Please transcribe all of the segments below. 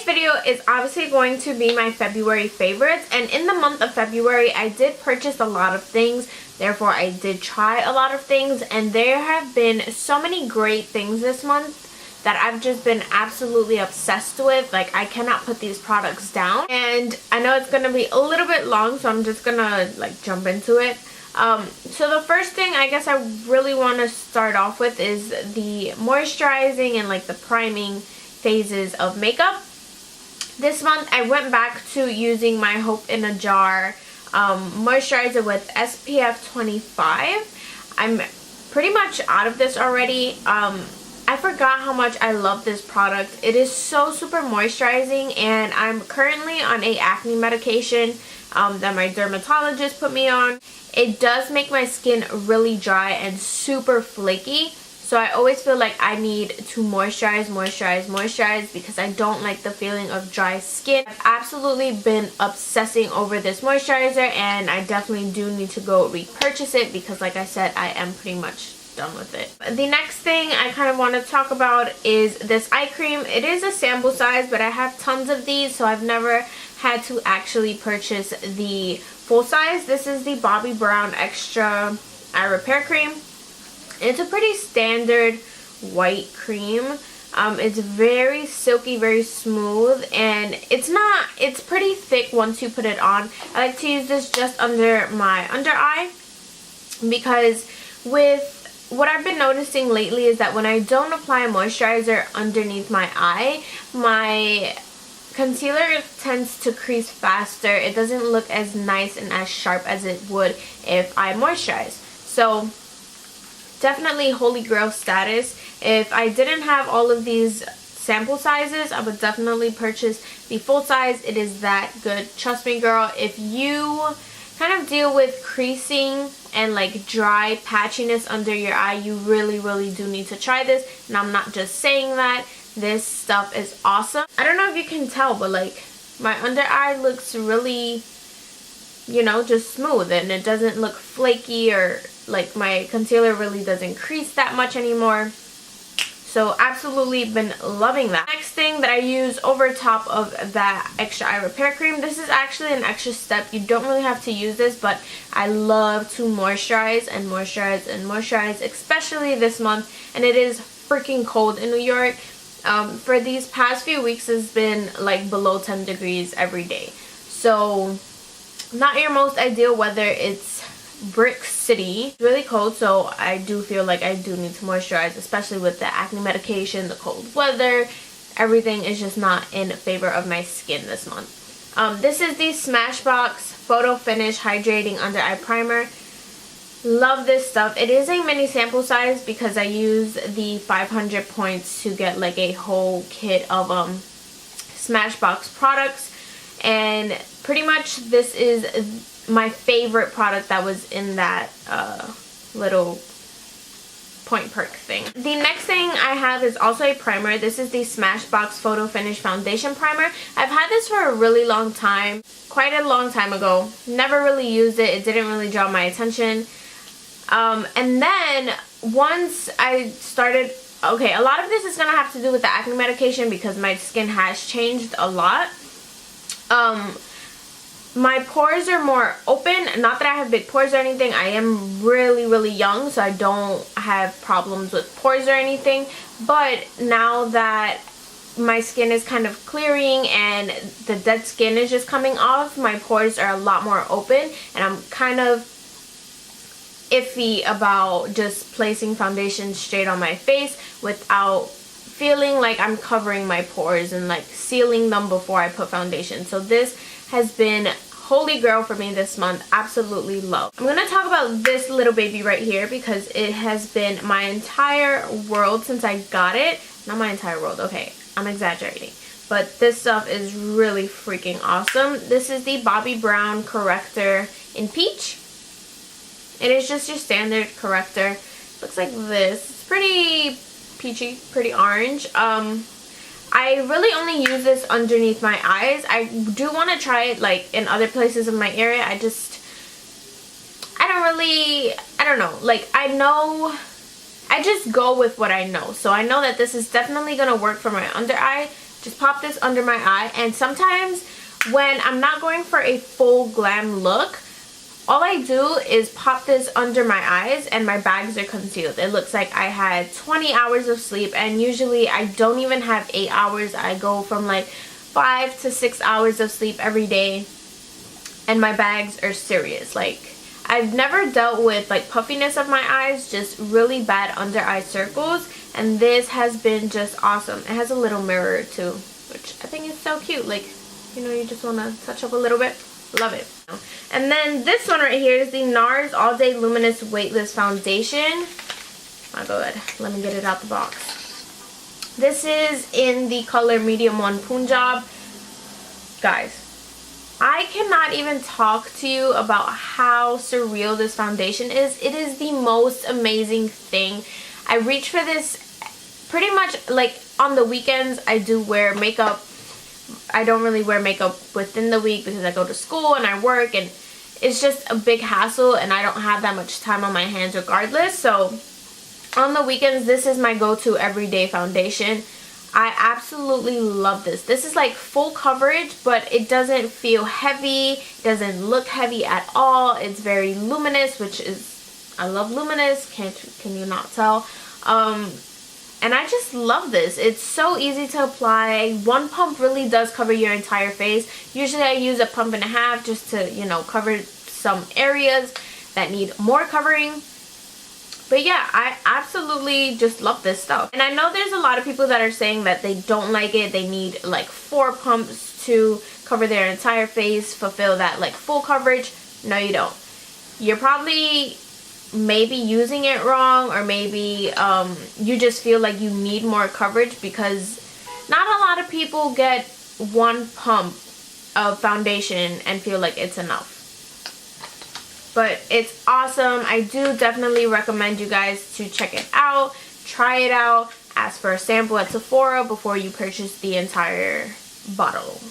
Today's video is obviously going to be my February favorites, and in the month of February I did purchase a lot of things, therefore I did try a lot of things, and there have been so many great things this month that I've just been absolutely obsessed with. Like, I cannot put these products down, and I know it's gonna be a little bit long, so I'm just gonna like jump into it. So the first thing I guess I really want to start off with is the moisturizing and like the priming phases of makeup. This month I went back to using my Hope in a Jar moisturizer with SPF 25. I'm pretty much out of this already. I forgot how much I love this product. It is so super moisturizing, and I'm currently on a acne medication that my dermatologist put me on. It does make my skin really dry and super flaky, so I always feel like I need to moisturize because I don't like the feeling of dry skin. I've absolutely been obsessing over this moisturizer, and I definitely do need to go repurchase it because, like I said, I am pretty much done with it. The next thing I kind of want to talk about is this eye cream. It is a sample size, but I have tons of these, so I've never had to actually purchase the full size. This is the Bobbi Brown Extra Eye Repair Cream. It's a pretty standard white cream. It's very silky, very smooth, and it's pretty thick once you put it on. I like to use this just under my under eye because with what I've been noticing lately is that when I don't apply a moisturizer underneath my eye, my concealer tends to crease faster. It doesn't look as nice and as sharp as it would if I moisturize. So definitely holy grail status. If I didn't have all of these sample sizes, I would definitely purchase the full size. It is that good. Trust me, girl. If you kind of deal with creasing and like dry patchiness under your eye, you really do need to try this. And I'm not just saying that. This stuff is awesome. I don't know if you can tell, but like my under eye looks really, you know, just smooth, and it doesn't look flaky, or like my concealer really doesn't crease that much anymore. So absolutely been loving that. Next thing that I use over top of that extra eye repair cream, this is actually an extra step. You don't really have to use this, but I love to moisturize and moisturize and moisturize, especially this month, and it is freaking cold in New York. For these past few weeks, it's been like below 10 degrees every day. So not your most ideal weather. It's Brick City. It's really cold, so I do feel like I do need to moisturize, especially with the acne medication, the cold weather. Everything is just not in favor of my skin this month. This is the Smashbox Photo Finish Hydrating Under Eye Primer. Love this stuff. It is a mini sample size because I use the 500 points to get like a whole kit of Smashbox products, and pretty much this is my favorite product that was in that little point perk thing. The next thing I have is also a primer. This is the Smashbox Photo Finish Foundation Primer. I've had this for a really long time, quite a long time ago. Never really used it. It didn't really draw my attention. And then once I started, okay, a lot of this is gonna have to do with the acne medication because my skin has changed a lot. My pores are more open. Not that I have big pores or anything. I am really young, so I don't have problems with pores or anything. But now that my skin is kind of clearing and the dead skin is just coming off, my pores are a lot more open, and I'm kind of iffy about just placing foundation straight on my face without feeling like I'm covering my pores and like sealing them before I put foundation. So this has been holy grail for me this month. Absolutely love. I'm gonna talk about this little baby right here because it has been my entire world since I got it. Not my entire world, okay, I'm exaggerating, but this stuff is really freaking awesome. This is the Bobbi Brown Corrector in Peach. It is just your standard corrector. Looks like this. It's pretty peachy, pretty orange. I really only use this underneath my eyes. I do want to try it like in other places in my area. I don't know. Like, I just go with what I know. So I know that this is definitely going to work for my under eye. just pop this under my eye. And sometimes when I'm not going for a full glam look, all I do is pop this under my eyes and my bags are concealed. It looks like I had 20 hours of sleep, and usually I don't even have 8 hours. I go from like 5 to 6 hours of sleep every day, and my bags are serious. Like, I've never dealt with like puffiness of my eyes, just really bad under eye circles, and this has been just awesome. It has a little mirror too, which I think is so cute. Like, you know, you just want to touch up a little bit. Love it. And then this one right here is the NARS All Day Luminous Weightless Foundation. My God, let me get it out the box. This is in the color medium 1 Punjab. Guys, I cannot even talk to you about how surreal this foundation is. It is the most amazing thing. I reach for this pretty much like on the weekends. I do wear makeup. I don't really wear makeup within the week because I go to school and I work, and it's just a big hassle and I don't have that much time on my hands regardless. So on the weekends, this is my go-to everyday foundation. I absolutely love this. This is like full coverage, but it doesn't feel heavy. It doesn't look heavy at all. It's very luminous, which is, I love luminous. Can you not tell? And I just love this. It's so easy to apply. One pump really does cover your entire face. Usually I use a pump and a half just to, you know, cover some areas that need more covering. But yeah, I absolutely just love this stuff. And I know there's a lot of people that are saying that they don't like it. They need like 4 pumps to cover their entire face, fulfill that like full coverage. No, you don't. You're probably maybe using it wrong, or maybe you just feel like you need more coverage, because not a lot of people get 1 pump of foundation and feel like it's enough. But it's awesome. I do definitely recommend you guys to check it out, try it out, ask for a sample at Sephora before you purchase the entire bottle.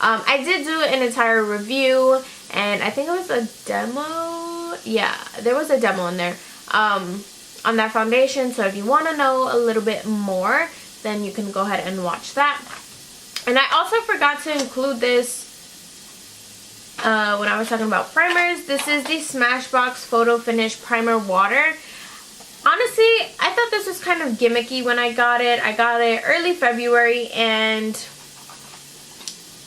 I did do an entire review, and I think it was a demo. Yeah, there was a demo in there on that foundation. So if you want to know a little bit more, then you can go ahead and watch that. And I also forgot to include this when I was talking about primers. This is the Smashbox Photo Finish Primer Water. Honestly, I thought this was kind of gimmicky when I got it. I got it early February, and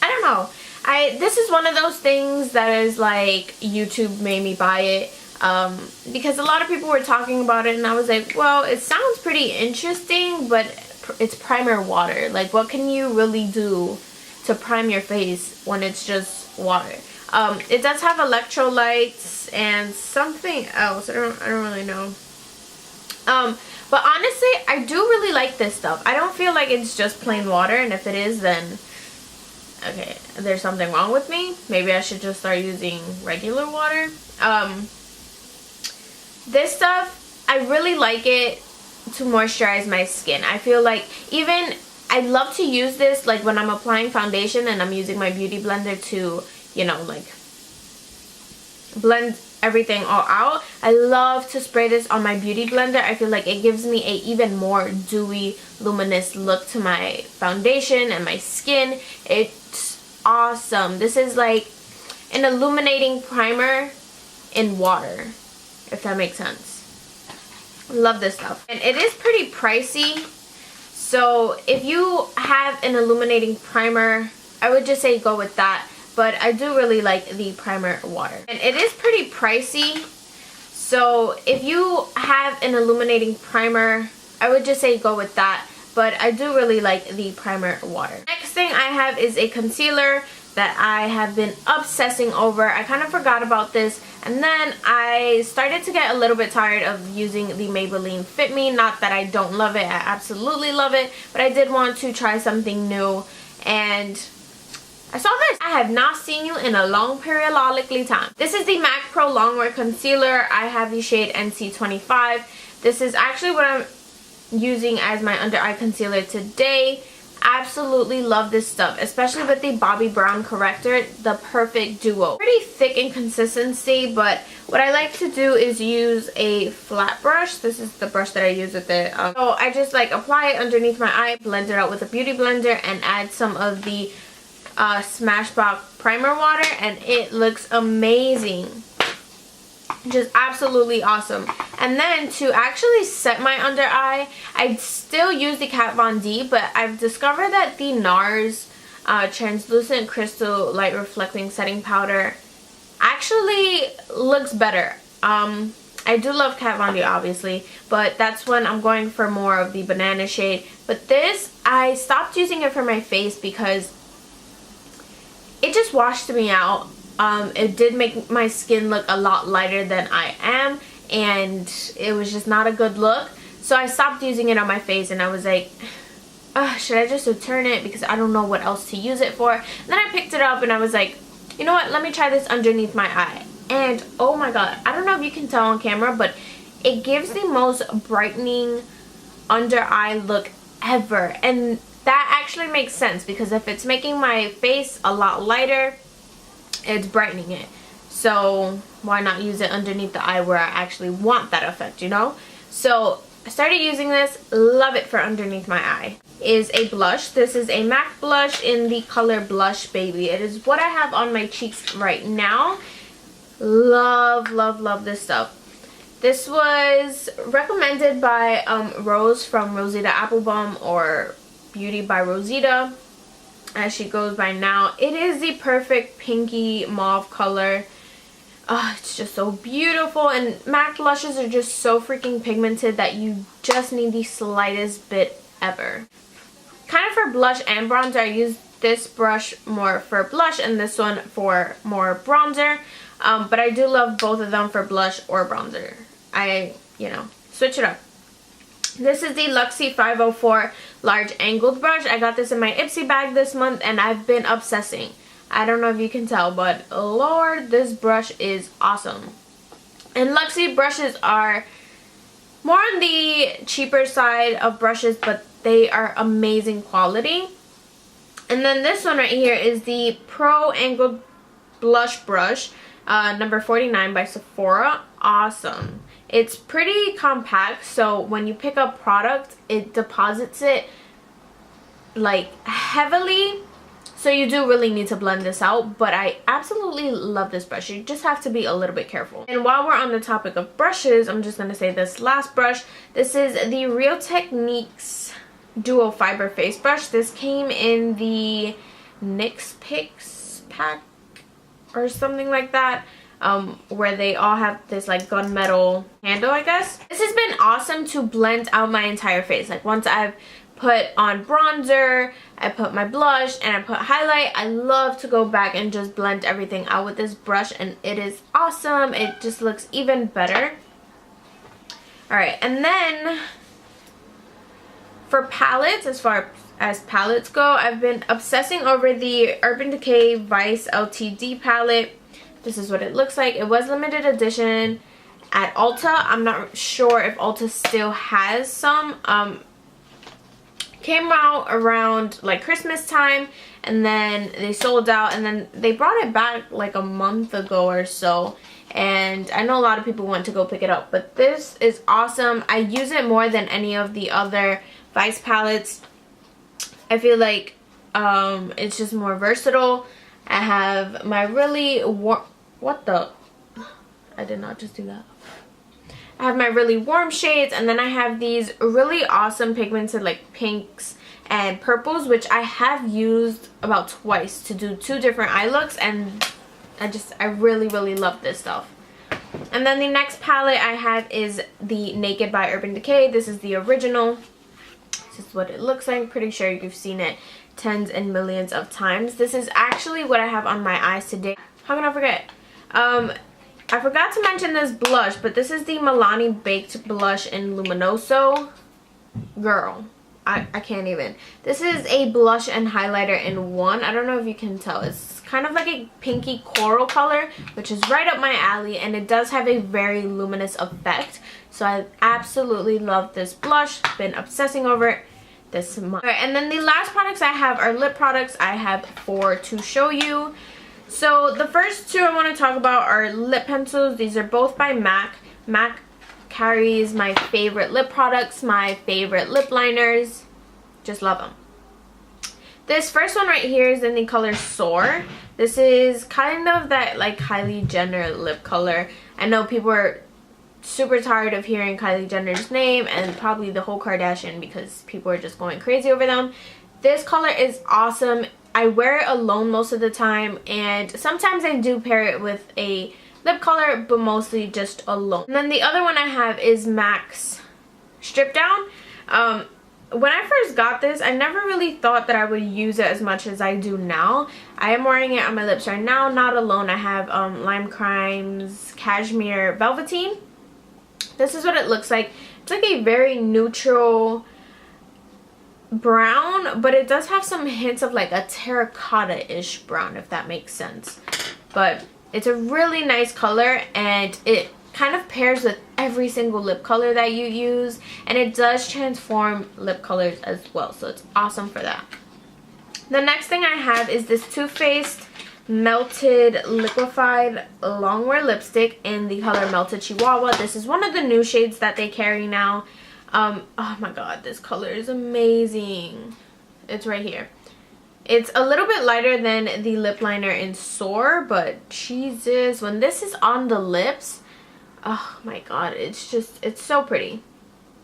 I don't know. This is one of those things that is like YouTube made me buy it because a lot of people were talking about it, and I was like, well, it sounds pretty interesting, but it's primer water. Like, what can you really do to prime your face when it's just water? It does have electrolytes and something else. I don't really know. But honestly, I do really like this stuff. I don't feel like it's just plain water, and if it is, then okay, there's something wrong with me. Maybe I should just start using regular water. This stuff, I really like it to moisturize my skin. I feel like even, I love to use this like when I'm applying foundation and I'm using my beauty blender to, you know, like blend everything all out. I love to spray this on my beauty blender. I feel like it gives me a even more dewy, luminous look to my foundation and my skin. It's awesome. This is like an illuminating primer in water, if that makes sense. Love this stuff. And it is pretty pricey, so if you have an illuminating primer, I would just say go with that. But I do really like the primer water. And it is pretty pricey, so if you have an illuminating primer, I would just say go with that. But I do really like the primer water. Next thing I have is a concealer that I have been obsessing over. I kind of forgot about this, and then I started to get a little bit tired of using the Maybelline Fit Me. Not that I don't love it, I absolutely love it, but I did want to try something new, and I saw this. I have not seen you in a long periodically time. This is the MAC Pro Longwear Concealer. I have the shade NC25. This is actually what I'm using as my under eye concealer today. absolutely love this stuff, especially with the Bobbi Brown corrector, the perfect duo. Pretty thick in consistency, but what I like to do is use a flat brush. This is the brush that I use with it. So I just like apply it underneath my eye, blend it out with a beauty blender, and add some of the Smashbox primer water, and it looks amazing. Just absolutely awesome. And then to actually set my under eye, I still use the Kat Von D, but I've discovered that the NARS translucent crystal light reflecting setting powder actually looks better. I do love Kat Von D obviously, but that's when I'm going for more of the banana shade. But this, I stopped using it for my face because it just washed me out. It did make my skin look a lot lighter than I am, and it was just not a good look. So I stopped using it on my face, and I was like, should I just return it because I don't know what else to use it for. And then I picked it up and I was like, you know what, let me try this underneath my eye. And oh my god, I don't know if you can tell on camera, but it gives the most brightening under eye look ever. And that actually makes sense because if it's making my face a lot lighter, it's brightening it. So why not use it underneath the eye where I actually want that effect, you know? So I started using this, love it for underneath my eye. Is a blush. This is a MAC blush in the color Blush Baby. It is what I have on my cheeks right now. Love, love, love this stuff. This was recommended by Rose from Rosita Applebum, or Beauty by Rosita, as she goes by now. It is the perfect pinky mauve color. It's just so beautiful, and MAC blushes are just so freaking pigmented that you just need the slightest bit ever. Kind of for blush and bronzer, I use this brush more for blush and this one for more bronzer, but I do love both of them for blush or bronzer. You know, switch it up. This is the Luxie 504 large angled brush. I got this in my Ipsy bag this month and I've been obsessing. I don't know if you can tell, but Lord, this brush is awesome. And Luxie brushes are more on the cheaper side of brushes, but they are amazing quality. And then this one right here is the Pro Angled Blush Brush, number 49 by Sephora. Awesome. It's pretty compact, so when you pick up product, it deposits it like heavily. So you do really need to blend this out, but I absolutely love this brush. You just have to be a little bit careful. And while we're on the topic of brushes, I'm just going to say this last brush. This is the Real Techniques Duo Fiber Face Brush. This came in the NYX Picks pack or something like that, where they all have this like gunmetal handle, I guess. This has been awesome to blend out my entire face. Like once I've put on bronzer, I put my blush, and I put highlight, I love to go back and just blend everything out with this brush, and it is awesome. It just looks even better. Alright, and then for palettes, as far as palettes go, I've been obsessing over the Urban Decay Vice LTD palette. This is what it looks like. It was limited edition at Ulta. I'm not sure if Ulta still has some. Came out around like Christmas time, and then they sold out, and then they brought it back like a month ago or so, and I know a lot of people went to go pick it up, but this is awesome. I use it more than any of the other Vice palettes. I feel like it's just more versatile. I have my really warm, I did not just do that. I have my really warm shades, and then I have these really awesome pigmented like pinks and purples, which I have used about twice to do 2 different eye looks, and I really, really love this stuff. And then the next palette I have is the Naked by Urban Decay. This is the original. This is what it looks like. Pretty sure you've seen it tens and millions of times. This is actually what I have on my eyes today. How can I forget? I forgot to mention this blush, but this is the Milani Baked Blush in Luminoso. Girl, I can't even. This is a blush and highlighter in one. I don't know if you can tell. It's kind of like a pinky coral color, which is right up my alley, and it does have a very luminous effect. So I absolutely love this blush. Been obsessing over it. this month. Alright, and then the last products I have are lip products. I have 4 to show you. So the first 2 I want to talk about are lip pencils. These are both by MAC. MAC carries my favorite lip products, my favorite lip liners. Just love them. This first one right here is in the color Soar. This is kind of that like Kylie Jenner lip color. I know people are super tired of hearing Kylie Jenner's name and probably the whole Kardashian because people are just going crazy over them. This color is awesome. I wear it alone most of the time, and sometimes I do pair it with a lip color, but mostly just alone. And then the other one I have is MAC's Strip Down. When I first got this, I never really thought that I would use it as much as I do now. I am wearing it on my lips right now, not alone. I have Lime Crime's Cashmere Velveteen. This is what it looks like. It's like a very neutral brown, but it does have some hints of like a terracotta-ish brown, if that makes sense. But it's a really nice color, and it kind of pairs with every single lip color that you use, and it does transform lip colors as well, so it's awesome for that. The next thing I have is this Too Faced Melted Liquefied Longwear Lipstick in the color Melted Chihuahua. This is one of the new shades that they carry now. Oh my god, this color is amazing. It's right here. It's a little bit lighter than the lip liner in Soar, but Jesus, when this is on the lips, oh my god, it's so pretty.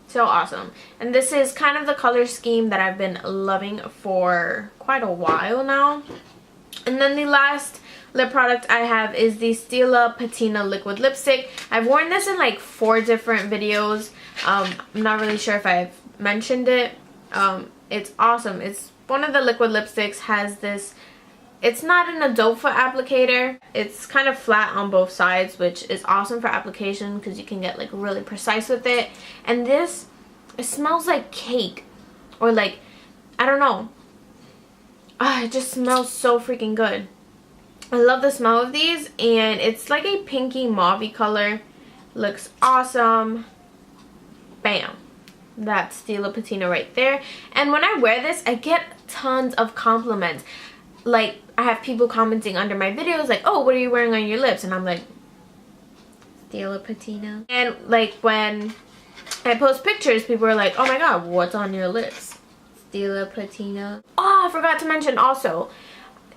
So awesome. And this is kind of the color scheme that I've been loving for quite a while now. And then the last lip product I have is the Stila Patina Liquid Lipstick. I've worn this in like 4 different videos. I'm not really sure if I've mentioned it. It's awesome. It's one of the liquid lipsticks, has this, it's not an adult foot applicator. It's kind of flat on both sides, which is awesome for application because you can get like really precise with it. And this, it smells like cake, or like, I don't know. It just smells so freaking good. I love the smell of these, and it's like a pinky mauve-y color. Looks awesome. Bam. That's Stila Patina right there. And when I wear this, I get tons of compliments. Like, I have people commenting under my videos like, oh, what are you wearing on your lips? And I'm like, Stila Patina. And like when I post pictures, people are like, oh my god, what's on your lips? Stila Patina. Oh, I forgot to mention also,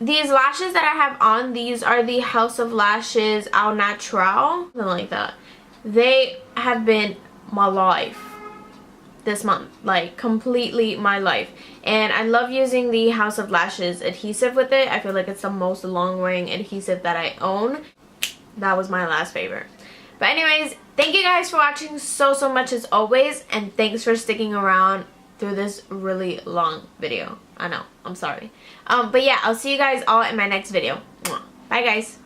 these lashes that I have on, these are the House of Lashes Au Natural, something like that. They have been my life this month, like completely my life. And I love using the House of Lashes adhesive with it. I feel like it's the most long-wearing adhesive that I own. That was my last favorite. But anyways, thank you guys for watching so much as always, and thanks for sticking around through this really long video. I know, I'm sorry. But yeah, I'll see you guys all in my next video. Bye guys.